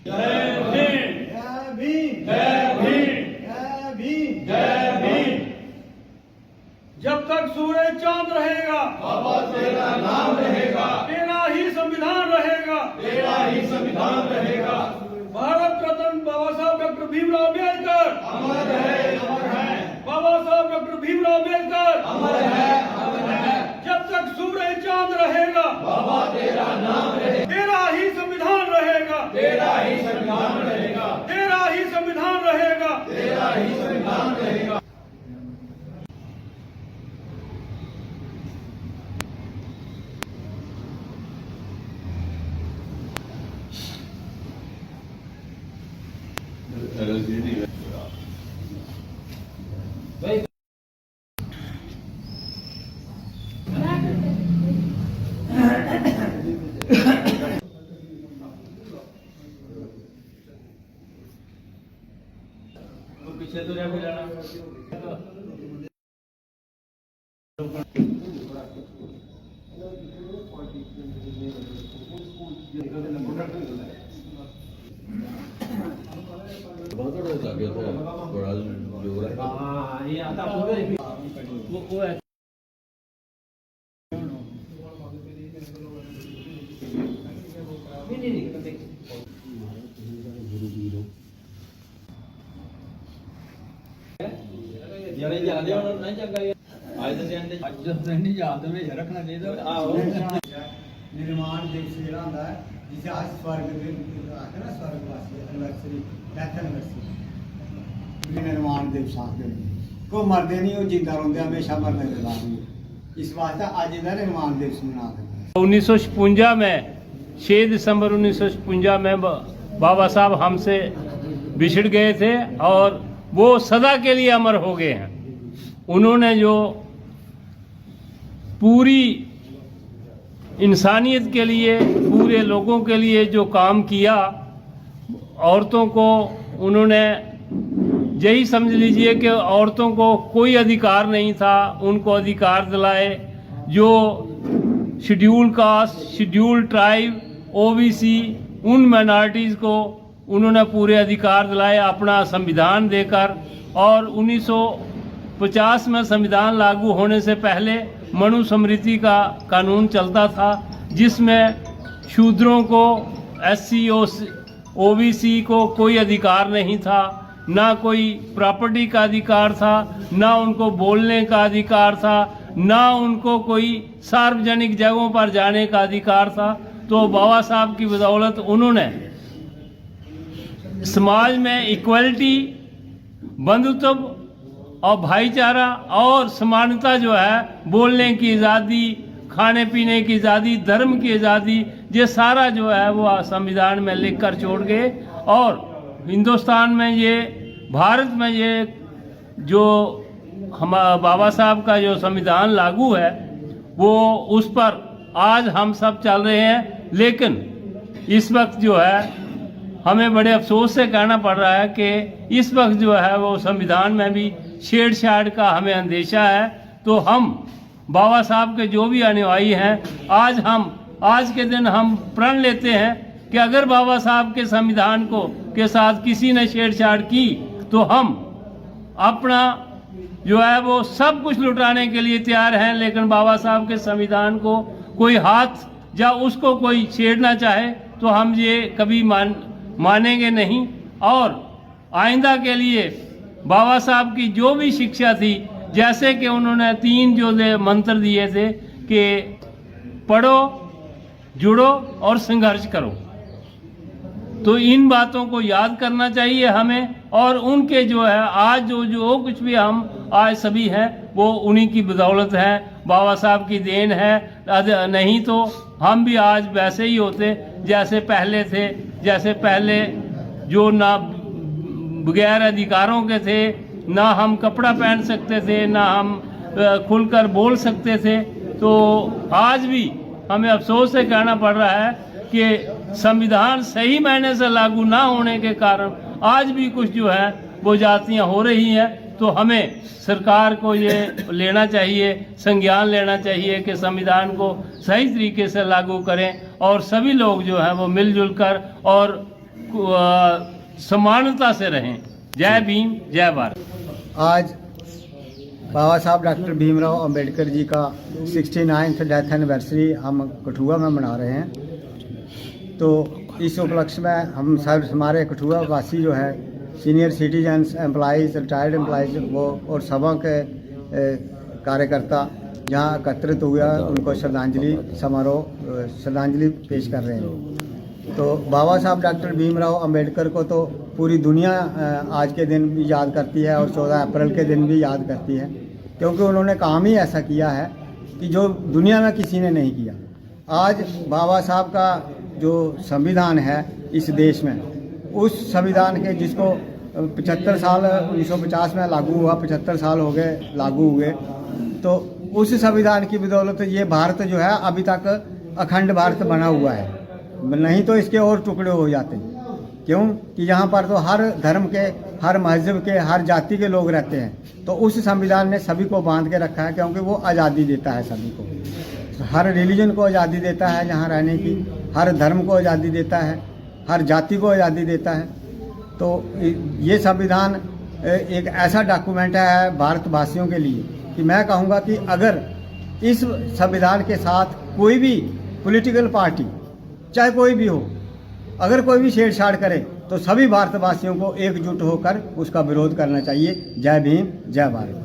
जय भीम, जय भीम, जय भीम, जय भीम, जय भीम। जब तक सूरज चांद रहेगा बाबा तेरा नाम रहेगा, तेरा ही संविधान रहेगा। तेरा ही संविधान रहेगा। भारत रत्न बाबा साहब डॉक्टर भीमराव अम्बेडकर अमर है, अमर है, बाबा साहब डॉक्टर भीमराव अम्बेडकर अमर है, अमर है। जब तक सूरज चांद रहेगा बाबा तेरा नाम रहेगा, तेरा ही संविधान रहेगा। तेरा ही संविधान रहेगा, तेरा ही संविधान रहेगा। तेरा ही संविधान रहेगा। पीछे तो जाके जाना ये आता वो है ਜਿਹੜੇ ਜਾਂਦੇ ਹੁਣ ਨਹੀਂ ਚੰਗਾ ਅੱਜ ਦੇ ਦਿਨ ਤੇ ਅੱਜ ਨਹੀਂ ਯਾਦ ਵਿੱਚ ਰੱਖਣਾ ਚਾਹੀਦਾ ਆਹੋ निर्माण दिवस ਜਿਹੜਾ ਹੁੰਦਾ ਹੈ ਜਿਸੇ ਅੱਜ ਸਵਰਗ ਦੇ ਆਖਦੇ ਨਾ ਸਵਰਗਵਾਸੀ ਐਨਵਰਸਰੀ ਡੈਥ ਐਨਵਰਸਰੀ ਨਿਰਮਾਣ ਦਿਵਸ ਆਖਦੇ ਨੇ ਕੋਈ ਮਰਦੇ ਨਹੀਂ ਉਹ ਜਿੰਦਾ ਰਹਿੰਦੇ ਹਮੇਸ਼ਾ ਮਰਨੇ ਦੇ ਬਾਅਦ ਵੀ ਇਸ ਵਾਸਤੇ ਅੱਜ ਦਾ ਨਿਰਮਾਣ ਦਿਵਸ ਮਨਾਉਂਦੇ ਨੇ 1956 में 6 दिसंबर 1956 में बाबा साहब हमसे बिछड़ गए थे और वो सदा के लिए अमर हो गए हैं। उन्होंने जो पूरी इंसानियत के लिए, पूरे लोगों के लिए जो काम किया, औरतों को उन्होंने यही समझ लीजिए कि औरतों को कोई अधिकार नहीं था, उनको अधिकार दिलाए। जो schedule caste, schedule tribe, OBC, उन माइनॉरिटीज़ को उन्होंने पूरे अधिकार दिलाए अपना संविधान देकर। और 1950 में संविधान लागू होने से पहले मनुस्मृति का कानून चलता था, जिसमें शूद्रों को, एससी ओबीसी को कोई अधिकार नहीं था, ना कोई प्रॉपर्टी का अधिकार था, ना उनको बोलने का अधिकार था, ना उनको कोई सार्वजनिक जगहों पर जाने का अधिकार था। तो बाबा साहब की बदौलत उन्होंने समाज में इक्वलिटी, बंधुत्व और भाईचारा और समानता जो है, बोलने की आज़ादी, खाने पीने की आज़ादी, धर्म की आज़ादी, ये सारा जो है वो संविधान में लिख कर छोड़ गए। और हिंदुस्तान में ये, भारत में ये जो हमारा बाबा साहब का जो संविधान लागू है वो उस पर आज हम सब चल रहे हैं। लेकिन इस वक्त जो है हमें बड़े अफसोस से कहना पड़ रहा है कि इस वक्त जो है वो संविधान में भी छेड़छाड़ का हमें अंदेशा है। तो हम बाबा साहब के जो भी अनुयायी हैं, आज के दिन हम प्रण लेते हैं कि अगर बाबा साहब के संविधान के साथ किसी ने छेड़छाड़ की तो हम अपना जो है वो सब कुछ लुटाने के लिए तैयार हैं। लेकिन बाबा साहब के संविधान को कोई हाथ या उसको कोई छेड़ना चाहे तो हम ये कभी मानेंगे नहीं। और आइंदा के लिए बाबा साहब की जो भी शिक्षा थी, जैसे कि उन्होंने 3 जो मंत्र दिए थे कि पढ़ो, जुड़ो और संघर्ष करो, तो इन बातों को याद करना चाहिए हमें। और उनके जो है आज जो कुछ भी हम आज सभी हैं वो उन्हीं की बदौलत है, बाबा साहब की देन है। नहीं तो हम भी आज वैसे ही होते जैसे पहले थे, जैसे पहले जो ना बगैर अधिकारों के थे, ना हम कपड़ा पहन सकते थे, ना हम खुलकर बोल सकते थे। तो आज भी हमें अफसोस से कहना पड़ रहा है कि संविधान सही मायने से लागू ना होने के कारण आज भी कुछ जो है वो जातियां हो रही हैं। तो हमें सरकार को ये लेना चाहिए, संज्ञान लेना चाहिए कि संविधान को सही तरीके से लागू करें और सभी लोग जो हैं वो मिलजुल कर और समानता से रहें। जय भीम, जय भारत। आज बाबा साहब डॉक्टर भीमराव अंबेडकर जी का 69th डेथ एनिवर्सरी हम कठुआ में मना रहे हैं। तो इस उपलक्ष्य में हम सब हमारे कठुआ वासी जो है senior citizens, employees, retired employees वो और सभा के कार्यकर्ता जहाँ एकत्रित हुआ उनको श्रद्धांजलि समारोह श्रद्धांजलि पेश कर रहे हैं। तो बाबा साहब डॉक्टर भीमराव अंबेडकर को तो पूरी दुनिया आज के दिन भी याद करती है और 14 अप्रैल के दिन भी याद करती है, क्योंकि उन्होंने काम ही ऐसा किया है कि जो दुनिया में किसी ने नहीं किया। आज बाबा साहब का जो संविधान है इस देश में, उस संविधान के जिसको 75 साल 1950 में लागू हुआ, 75 साल हो गए लागू हुए, तो उस संविधान की बदौलत ये भारत जो है अभी तक अखंड भारत बना हुआ है, नहीं तो इसके और टुकड़े हो जाते। क्यों कि यहाँ पर तो हर धर्म के, हर मजहब के, हर जाति के लोग रहते हैं। तो उस संविधान ने सभी को बांध के रखा है, क्योंकि वो आज़ादी देता है सभी को। हर रिलीजन को आज़ादी देता है यहाँ रहने की, हर धर्म को आज़ादी देता है, हर जाति को आज़ादी देता है। तो ये संविधान एक ऐसा डॉक्यूमेंट है भारतवासियों के लिए कि मैं कहूँगा कि अगर इस संविधान के साथ कोई भी पॉलिटिकल पार्टी चाहे कोई भी हो, अगर कोई भी छेड़छाड़ करे तो सभी भारतवासियों को एकजुट होकर उसका विरोध करना चाहिए। जय भीम, जय भारत।